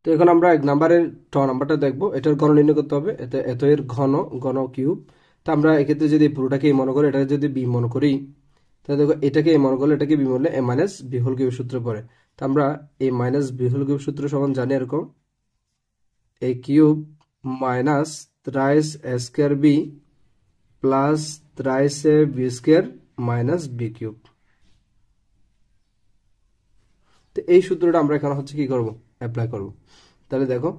তো এখন আমরা 1 নম্বরের ট নাম্বারটা দেখব। এটার ঘন নির্ণয় করতে হবে। এত এর ঘন কিউব। তো আমরা এক্ষেত্রে যদি পুরোটাকে মনে করি, এটাকে যদি বি মনে করি, তাহলে দেখো এটাকে মনে করলে এটাকে বি মনে A minus B whole cube সূত্র পড়ে। তো আমরা A minus B whole cube সূত্র সমান জানি এরকম, A cube minus thrice A square B plus thrice A B square minus B cube. তো এই সূত্রটা আমরা এখানে হচ্ছে কি করব, অ্যাপ্লাই করব। তাহলে দেখো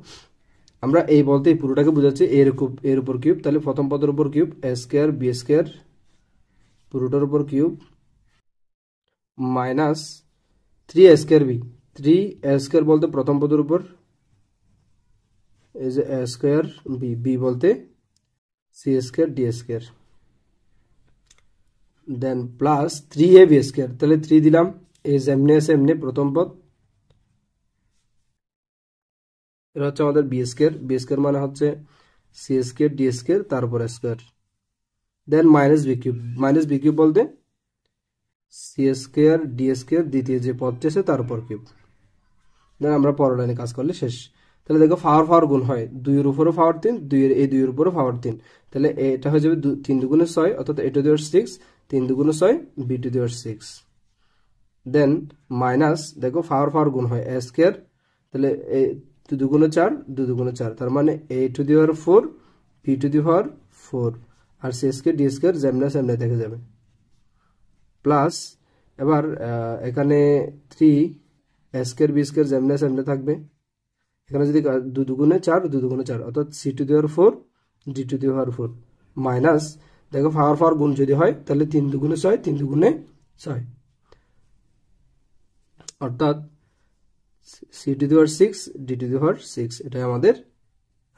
আমরা এই বলতে এই পুরোটাকে বোঝাচ্ছি এর উপর কিউব। তাহলে প্রথম পদের উপর কিউব এ স্কয়ার বি স্কয়ার পুরোটার উপর কিউব মাইনাস 3 এ স্কয়ার বি, 3 এ স্কয়ার বলতে প্রথম পদের উপর এই যে এ স্কয়ার বি, বি বলতে সি স্কয়ার ডি স্কয়ার, দেন প্লাস 3 এ বি স্কয়ার। তাহলে 3 দিলাম, এই যেমনি আছে এমনি প্রথম পদ, এটা হচ্ছে আমাদের বি স্কয়ার। বি স্কয়ার মানে হচ্ছে সি স্কয়ার ডি স্কয়ার তারপর square, then minus B cube. Minus B cube বলতে সি স্কয়ার ডি স্কয়ার দ্বিতীয় যে পদটি আছে তার উপর কিউব। দেন আমরা পরের লাইনে কাজ করলে শেষ। তাহলে দেখো পাওয়ার গুণ হয়, 2 এর উপরে পাওয়ার 3, 2 এর এই 2 এর উপরে পাওয়ার 3। তাহলে এটা হয়ে যাবে 3 দুগুণে 6, অর্থাৎ a টু দি পাওয়ার 6, 3 দুগুণে 6 b to the power 6। Then minus দেখো পাওয়ার গুণ হয় a স্কয়ার, তাহলে 2 দুগুণে 4, 2 দুগুণে 4, তার মানে a to the power 4 b to the power 4 আর c স্কয়ার d স্কয়ার যেমন সেমনে থেকে যাবে। প্লাস এবার এখানে 3 a স্কয়ার b স্কয়ার যেমন সেমনে থাকবে। এখানে যদি 2 দুগুণে 4, 2 দুগুণে 4, অর্থাৎ c to the power 4 d to the power 4 minus দেখো পাওয়ার গুণ যদি হয় তাহলে 3 দুগুণে 6, 3 দুগুণে 6, অর্থাৎ c to the power 6 d to the power 6, এটাই আমাদের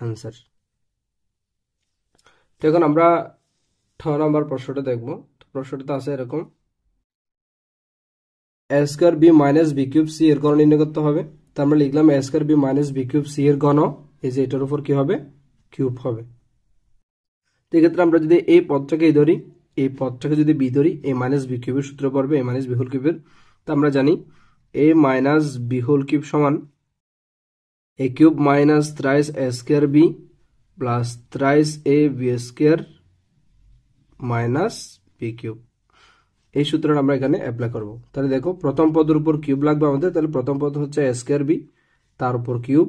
आंसर। তো এখন আমরা 6 নম্বর প্রশ্নটা দেখব। তো প্রশ্নটা আছে এরকম, a square b minus b cube c এর ঘন নির্ণয় করতে হবে। তো আমরা লিখলাম a square b minus b cube c এর ঘন, এই যে এটার উপর কি হবে, কিউব হবে। তো এক্ষেত্রে আমরা যদি এই পদটাকে ধরি, এই পদটাকে যদি b ধরি, a মাইনাস b কিউবের সূত্র পড়বে a মাইনাস b হোল কিউবের। তো আমরা জানি a মাইনাস b হোল কিউব সমান a cube minus thrice a square b plus thrice a b square minus b cube. এই সূত্রটা আমরা এখানে অ্যাপ্লাই করব। তাহলে দেখো প্রথম পদের উপর কিউব লাগবে আমাদের, তাহলে প্রথম পদ হচ্ছে a স্কয়ার b, তার উপর cube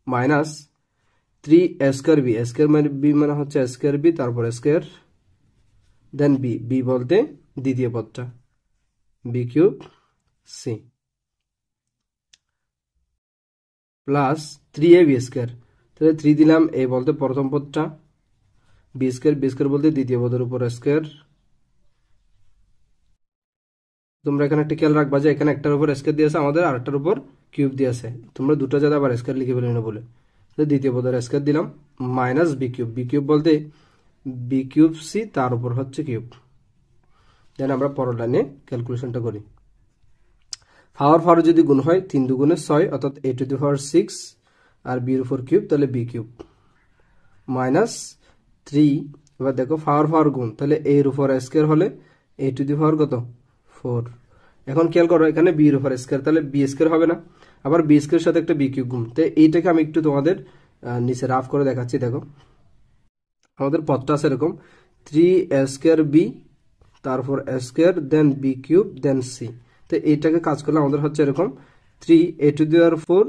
minus 3 a square b, a square মানে b মানে হচ্ছে a স্কয়ার b তারপর স্কয়ার, দেন b, b বলতে দ্বিতীয় পদটা b cube c plus 3 a b square. তাহলে 3 দিলাম, a বলতে প্রথম পদটা, b স্কয়ার বলতে দ্বিতীয় পদের উপর স্কয়ার। তোমরা এখানে একটা খেয়াল রাখবা যে এখানে একটার উপর স্কয়ার দিয়েছে আমাদের, আর একটার উপর কিউব দিয়েছে, তোমরা দুটো জায়গা আবার স্কয়ার লিখে ফেলে না বলে। তো দ্বিতীয় পদের স্কয়ার দিলাম মাইনাস বি কিউব বলতে বি কিউব সি তার উপর হচ্ছে কিউব। দেন আমরা পরের লাইনে ক্যালকুলেশনটা করি। পাওয়ার যদি গুণ হয় 3 দুগুণে 6, অর্থাৎ a টু দি পাওয়ার 6 আর b এর উপর কিউব, তাহলে b কিউব মাইনাস 3। এবার দেখো পাওয়ার গুণ, তাহলে a এর উপর স্কয়ার হলে a টু দি পাওয়ার কত 4। এখন খেয়াল করো এখানে b এর উপর স্কয়ার, তাহলে b স্কয়ার হবে না, আবার b স্কয়ারের সাথে একটা b কিউব গুণ। তো এইটাকে আমি একটু তোমাদের নিচে রাফ করে দেখাচ্ছি। দেখো আমাদের পদটা আছে এরকম 3 a স্কয়ার b তারপর a square then b cube then c। তো এইটাকে কাজ করলে আমাদের হচ্ছে এরকম 3 a to the power 4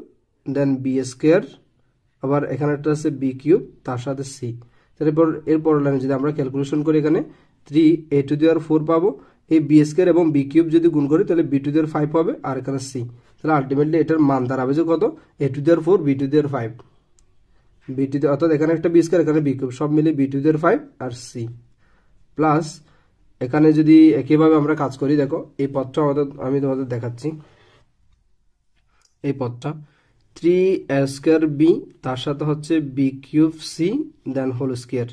then b square, আবার এখানে একটা আছে b কিউব তার সাথে c। তারপর এরপর লাইনে যদি আমরা ক্যালকুলেশন করি এখানে 3 a টু দি পাওয়ার 4 পাবো, এই b স্কয়ার এবং b কিউব যদি গুণ করি তাহলে b টু দি পাওয়ার 5 হবে, আর এখানে c। তাহলে আলটিমেটলি এটার মান দাঁড়াবে যে কত, a to the power 4 b to the power 5, b to the, অর্থাৎ এখানে একটা b স্কয়ার এখানে b কিউব সব মিলে b টু দি পাওয়ার 5 আর c প্লাস এখানে যদি একইভাবে আমরা কাজ করি। দেখো এই পদটা আমি তোমাদের দেখাচ্ছি, এই পদটা 3 a স্কয়ার b তার সাথে হচ্ছে b cube c then whole square.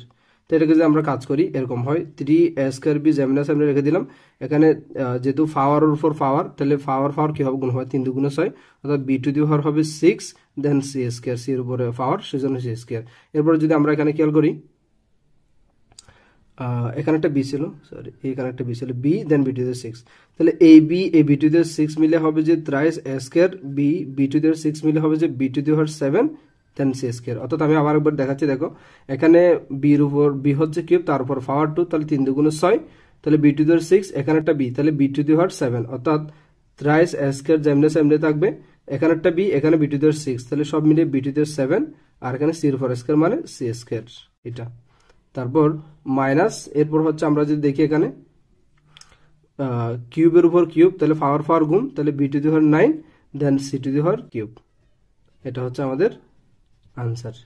তো এটাকে যদি আমরা কাজ করি এরকম হয় 3 a স্কয়ার b যেমন আছে আমরা রেখে দিলাম। এখানে যেহেতু পাওয়ারের উপর পাওয়ার, তাহলে পাওয়ার কি হবে গুণ হয় 3 দুগুণে 6, অর্থাৎ b টু দি পাওয়ার হবে 6 দেন c স্কয়ার, c এর উপরে পাওয়ার সেজন্য c স্কয়ার। এরপর যদি আমরা এখানে খেয়াল করি এখানে একটা বি ছিল, সরি এখানে একটা বি ছিল, b then b to the 6, তাহলে এই বি টু দি 6 মিলে হবে যে thrice A square, B to the 6 মিলে হবে যে B to the power 7 then C square. অর্থাৎ আমি আবার একবার দেখাচ্ছি, দেখো এখানে বির উপর বি হচ্ছে কিউব, তার উপর পাওয়ার 2, তাহলে 3 দুগুণে 6, তাহলে বি টু দি 6, এখানে একটা বি, তাহলে বি টু দি পাওয়ার 7, অর্থাৎ থ্রাইস এ স্কয়ার যেমনে সেমনে থাকবে, এখানে একটা বি, এখানে বি টু দি 6, তাহলে সব মিলে বি টু দি 7, আর এখানে সির উপর স্কয়ার মানে সি স্কয়ার এটা। তারপর মাইনাস, এরপর হচ্ছে আমরা যদি দেখি এখানে কিউবের উপর কিউব, তাহলে পাওয়ার গুণ, তাহলে B to the power 9 then C to the power cube. এটা হচ্ছে আমাদের আনসার।